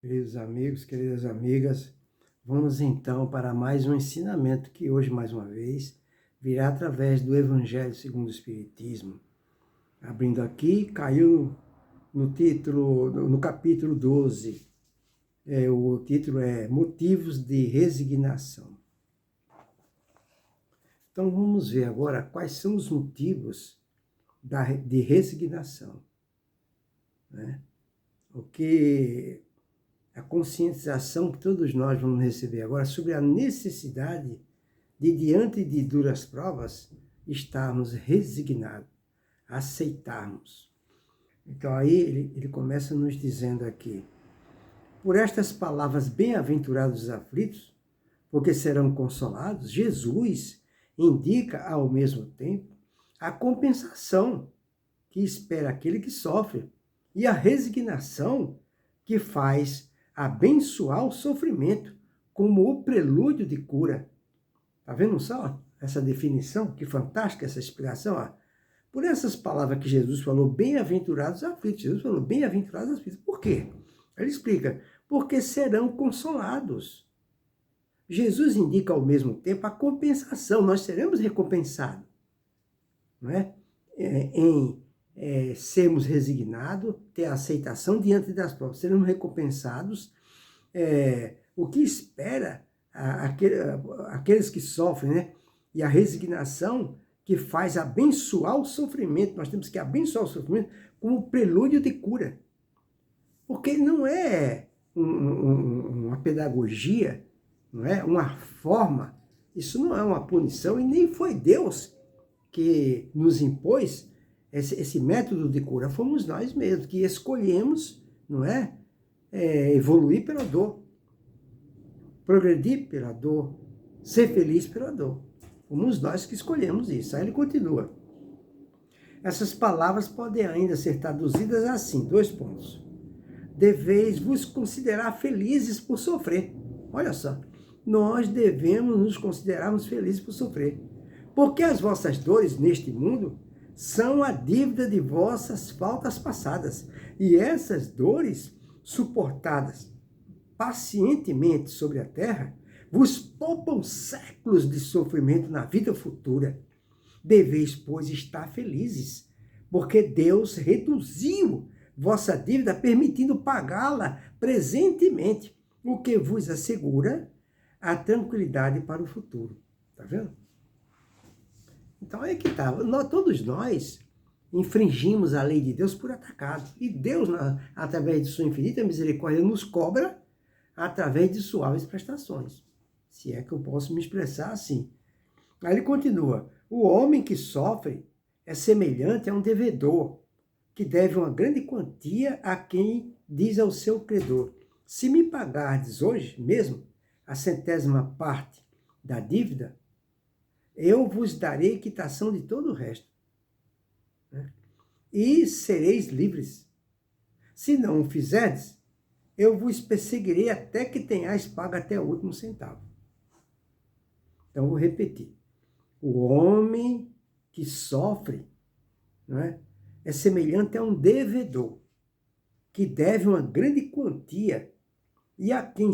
Queridos amigos, queridas amigas, vamos então para mais um ensinamento que hoje, mais uma vez, virá através do Evangelho segundo o Espiritismo. Abrindo aqui, caiu no título, no capítulo 12. O título é Motivos de Resignação. Então vamos ver agora quais são os motivos de resignação, né? O que a conscientização que todos nós vamos receber agora sobre a necessidade de, diante de duras provas, estarmos resignados, aceitarmos. Então aí ele começa nos dizendo aqui: por estas palavras, bem-aventurados os aflitos, porque serão consolados, Jesus indica ao mesmo tempo a compensação que espera aquele que sofre e a resignação que faz abençoar o sofrimento como o prelúdio de cura. Está vendo só essa definição? Que fantástica essa explicação. Ó. Por essas palavras que Jesus falou, bem-aventurados os aflitos. Jesus falou, bem-aventurados os aflitos. Por quê? Ele explica, porque serão consolados. Jesus indica ao mesmo tempo a compensação, nós seremos recompensados, não é? Em sermos resignados, ter a aceitação diante das provas, seremos recompensados. O que espera aqueles que sofrem, né? E a resignação que faz abençoar o sofrimento. Nós temos que abençoar o sofrimento como prelúdio de cura. Porque não é uma pedagogia, não é uma forma, isso não é uma punição e nem foi Deus que nos impôs esse método de cura, fomos nós mesmos que escolhemos, não é? Evoluir pela dor, progredir pela dor, ser feliz pela dor. Fomos nós que escolhemos isso. Aí ele continua. Essas palavras podem ainda ser traduzidas assim, 2 pontos. Deveis vos considerar felizes por sofrer. Olha só, nós devemos nos considerarmos felizes por sofrer. Porque as vossas dores neste mundo são a dívida de vossas faltas passadas. E essas dores, suportadas pacientemente sobre a terra, vos poupam séculos de sofrimento na vida futura. Deveis, pois, estar felizes, porque Deus reduziu vossa dívida, permitindo pagá-la presentemente, o que vos assegura a tranquilidade para o futuro. Está vendo? Então é que está. Todos nós infringimos a lei de Deus por atacado. E Deus, através de sua infinita misericórdia, nos cobra através de suaves prestações. Se é que eu posso me expressar assim. Aí ele continua. O homem que sofre é semelhante a um devedor, que deve uma grande quantia a quem diz ao seu credor: se me pagardes hoje mesmo a 100ª parte da dívida, eu vos darei quitação de todo o resto, né? E sereis livres. Se não o fizerdes, eu vos perseguirei até que tenhais pago até o último centavo. Então, vou repetir. O homem que sofre, não é semelhante a um devedor, que deve uma grande quantia, e a quem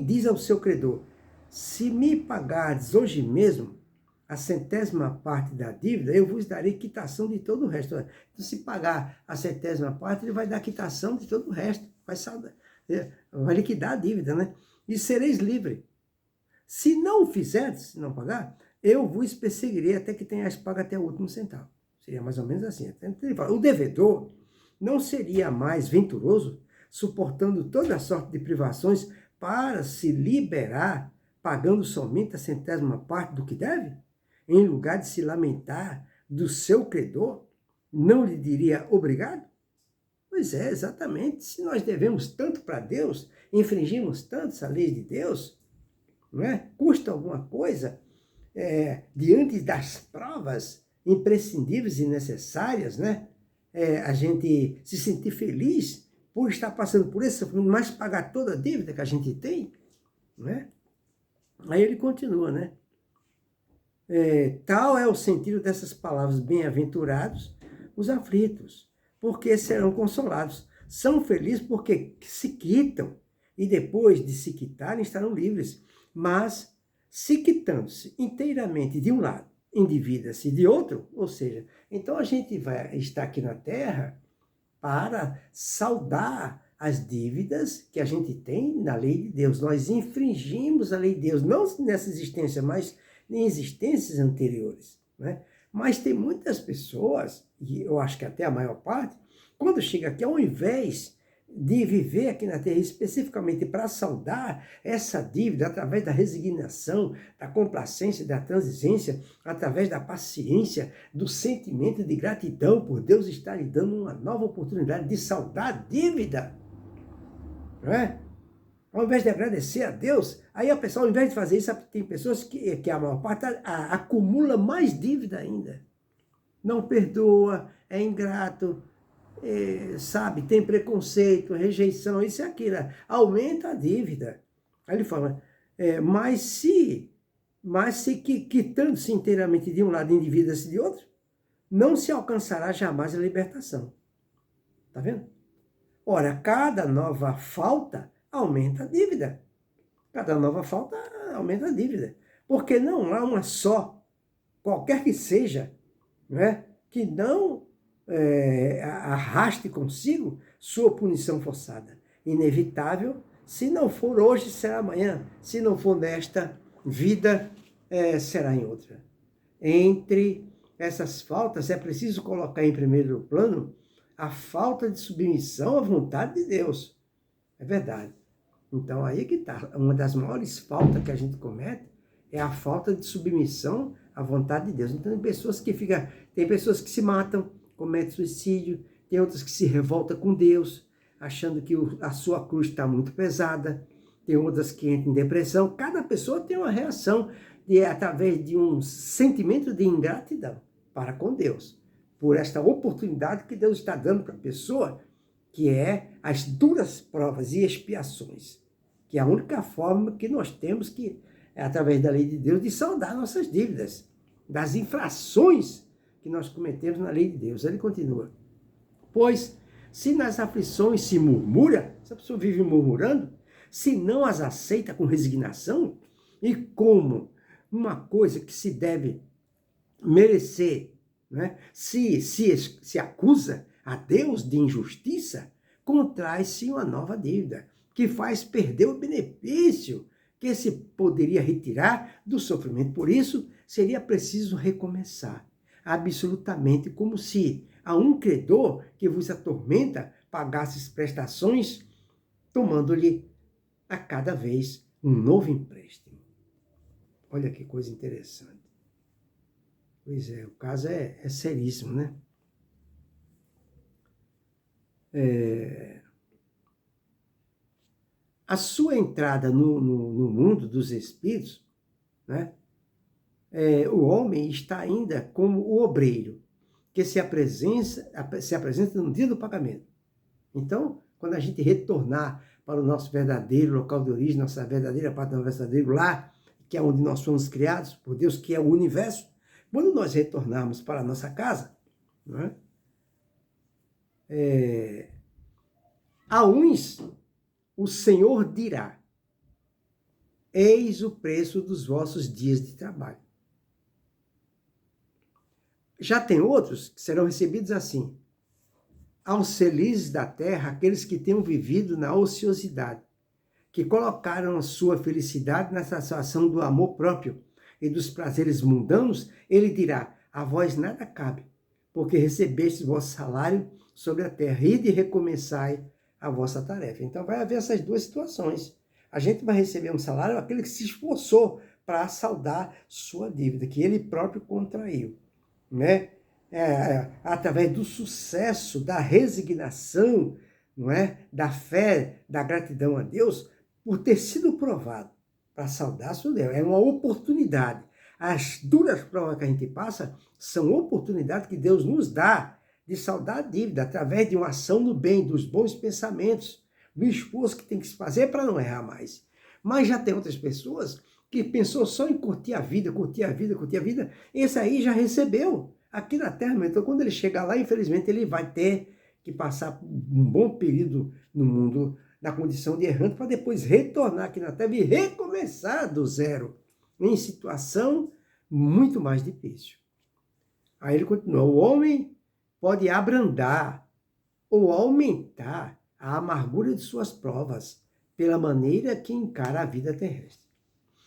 diz ao seu credor: se me pagardes hoje mesmo a 100ª parte da dívida, eu vos darei quitação de todo o resto. Então, se pagar a 100ª parte, ele vai dar quitação de todo o resto. Vai liquidar a dívida, né? E sereis livres. Se não o fizerdes, se não pagar, eu vos perseguirei até que tenhas pago até o último centavo. Seria mais ou menos assim. Ele fala, o devedor não seria mais venturoso, suportando toda sorte de privações, para se liberar, pagando somente a 100ª parte do que deve? Em lugar de se lamentar do seu credor, não lhe diria obrigado? Pois é, exatamente. Se nós devemos tanto para Deus, infringimos tanto essa lei de Deus, não é? Custa alguma coisa, diante das provas imprescindíveis e necessárias, né? A gente se sentir feliz por estar passando por esse sofrimento, mas pagar toda a dívida que a gente tem, né? Aí ele continua, né? Tal é o sentido dessas palavras: bem-aventurados os aflitos, porque serão consolados. são felizes porque se quitam e depois de se quitarem estarão livres. Mas se quitando-se inteiramente de um lado, endivida-se de outro, ou seja, então a gente vai estar aqui na Terra para saldar as dívidas que a gente tem na lei de Deus. Nós infringimos a lei de Deus, não nessa existência, mas em existências anteriores, né? Mas tem muitas pessoas, e eu acho que até a maior parte, quando chega aqui, ao invés de viver aqui na Terra especificamente para saldar essa dívida através da resignação, da complacência, da transigência, através da paciência, do sentimento de gratidão por Deus estar lhe dando uma nova oportunidade de saldar a dívida, não é? Ao invés de agradecer a Deus, aí a pessoa, ao invés de fazer isso, tem pessoas que a maior parte acumula mais dívida ainda. Não perdoa, é ingrato, sabe, tem preconceito, rejeição, isso e aquilo. Aumenta a dívida. Aí ele fala, mas se quitando-se inteiramente de um lado e endivida-se de outro, não se alcançará jamais a libertação. Tá vendo? Ora, cada nova falta aumenta a dívida. Cada nova falta aumenta a dívida. Porque não há uma só, qualquer que seja, não é? Que não arraste consigo sua punição forçada. Inevitável, se não for hoje, será amanhã. Se não for nesta vida, será em outra. Entre essas faltas, é preciso colocar em primeiro plano a falta de submissão à vontade de Deus. É verdade. Então, aí que está. Uma das maiores faltas que a gente comete é a falta de submissão à vontade de Deus. Então, tem pessoas que se matam, cometem suicídio, tem outras que se revoltam com Deus, achando que a sua cruz está muito pesada, tem outras que entram em depressão. Cada pessoa tem uma reação através de um sentimento de ingratidão para com Deus, por esta oportunidade que Deus está dando para a pessoa, que é as duras provas e expiações, que é a única forma que nós temos que, através da lei de Deus, de saldar nossas dívidas, das infrações que nós cometemos na lei de Deus. Ele continua, pois se nas aflições se murmura, se a pessoa vive murmurando, se não as aceita com resignação, e como uma coisa que se deve merecer, né? Se acusa a Deus de injustiça, contrai-se uma nova dívida, que faz perder o benefício que se poderia retirar do sofrimento. Por isso, seria preciso recomeçar, absolutamente, como se a um credor que vos atormenta pagasse prestações, tomando-lhe a cada vez um novo empréstimo. Olha que coisa interessante. Pois é, o caso é seríssimo, né? A sua entrada no mundo dos espíritos, né? O homem está ainda como o obreiro, que se apresenta no dia do pagamento. Então, quando a gente retornar para o nosso verdadeiro local de origem, nossa verdadeira pátria, nosso verdadeiro lar, que é onde nós fomos criados por Deus, que é o universo, quando nós retornarmos para a nossa casa, né? A uns o Senhor dirá, eis o preço dos vossos dias de trabalho. Já tem outros que serão recebidos assim, aos felizes da terra, aqueles que tenham vivido na ociosidade, que colocaram a sua felicidade na satisfação do amor próprio e dos prazeres mundanos, ele dirá, a vós nada cabe, porque recebestes vosso salário sobre a terra, ide e recomeçai a vossa tarefa. Então vai haver essas duas situações. A gente vai receber um salário, aquele que se esforçou para saldar sua dívida, que ele próprio contraiu, né? Através do sucesso, da resignação, não é? Da fé, da gratidão a Deus, por ter sido provado para saldar a sua dívida. É uma oportunidade. As duras provas que a gente passa são oportunidades que Deus nos dá de saldar a dívida através de uma ação no bem, dos bons pensamentos, do esforço que tem que se fazer para não errar mais. Mas já tem outras pessoas que pensou só em curtir a vida, curtir a vida, curtir a vida. Esse aí já recebeu aqui na Terra. Então, quando ele chegar lá, infelizmente, ele vai ter que passar um bom período no mundo na condição de errante para depois retornar aqui na Terra e recomeçar do zero, em situação muito mais difícil. Aí ele continua, o homem pode abrandar ou aumentar a amargura de suas provas pela maneira que encara a vida terrestre.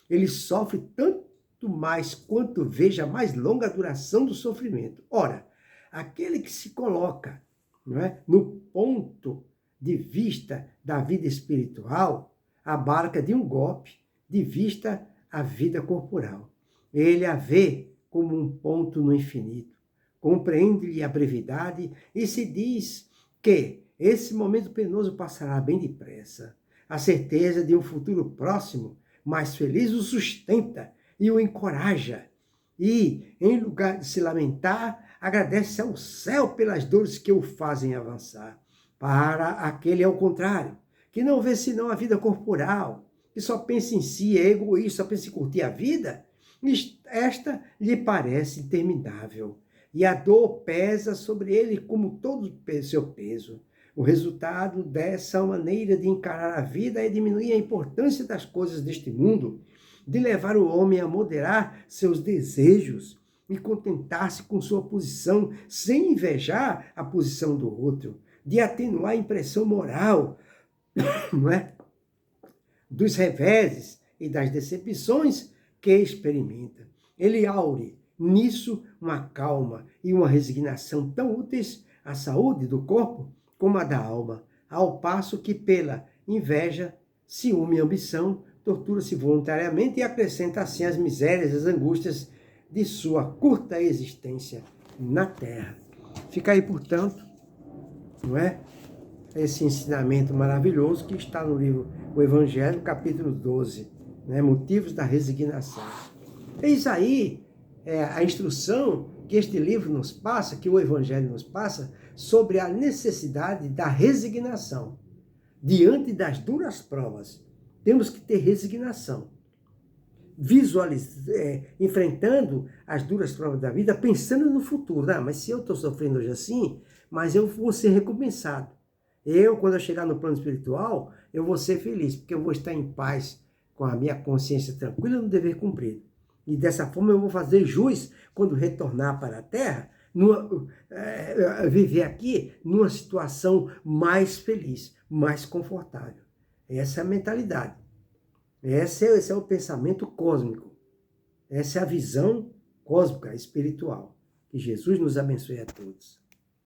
Ele sofre tanto mais quanto veja mais longa a duração do sofrimento. Ora, aquele que se coloca, não é, no ponto de vista da vida espiritual, abarca de um golpe de vista a vida corporal. Ele a vê como um ponto no infinito, compreende-lhe a brevidade e se diz que esse momento penoso passará bem depressa. A certeza de um futuro próximo, mais feliz, o sustenta e o encoraja. E, em lugar de se lamentar, agradece ao céu pelas dores que o fazem avançar. Para aquele, ao contrário, que não vê senão a vida corporal, que só pensa em si, é egoísta, só pensa em curtir a vida, esta lhe parece interminável. E a dor pesa sobre ele como todo o seu peso. O resultado dessa maneira de encarar a vida é diminuir a importância das coisas deste mundo, de levar o homem a moderar seus desejos e contentar-se com sua posição sem invejar a posição do outro, de atenuar a impressão moral, não é? Dos reveses e das decepções que experimenta. Ele aure nisso uma calma e uma resignação tão úteis à saúde do corpo como a da alma, ao passo que pela inveja, ciúme e ambição, tortura-se voluntariamente e acrescenta assim as misérias e as angústias de sua curta existência na Terra. Fica aí, portanto, não é? Esse ensinamento maravilhoso que está no livro O Evangelho, capítulo 12, né? Motivos da resignação. Eis aí a instrução que este livro nos passa, que o Evangelho nos passa, sobre a necessidade da resignação. Diante das duras provas, temos que ter resignação. Enfrentando as duras provas da vida, pensando no futuro. Ah, mas se eu estou sofrendo hoje assim, mas eu vou ser recompensado. Quando eu chegar no plano espiritual, eu vou ser feliz, porque eu vou estar em paz, com a minha consciência tranquila no dever cumprido. E dessa forma eu vou fazer jus quando retornar para a Terra, viver aqui numa situação mais feliz, mais confortável. Essa é a mentalidade. Esse é o pensamento cósmico. Essa é a visão cósmica, espiritual. Que Jesus nos abençoe a todos.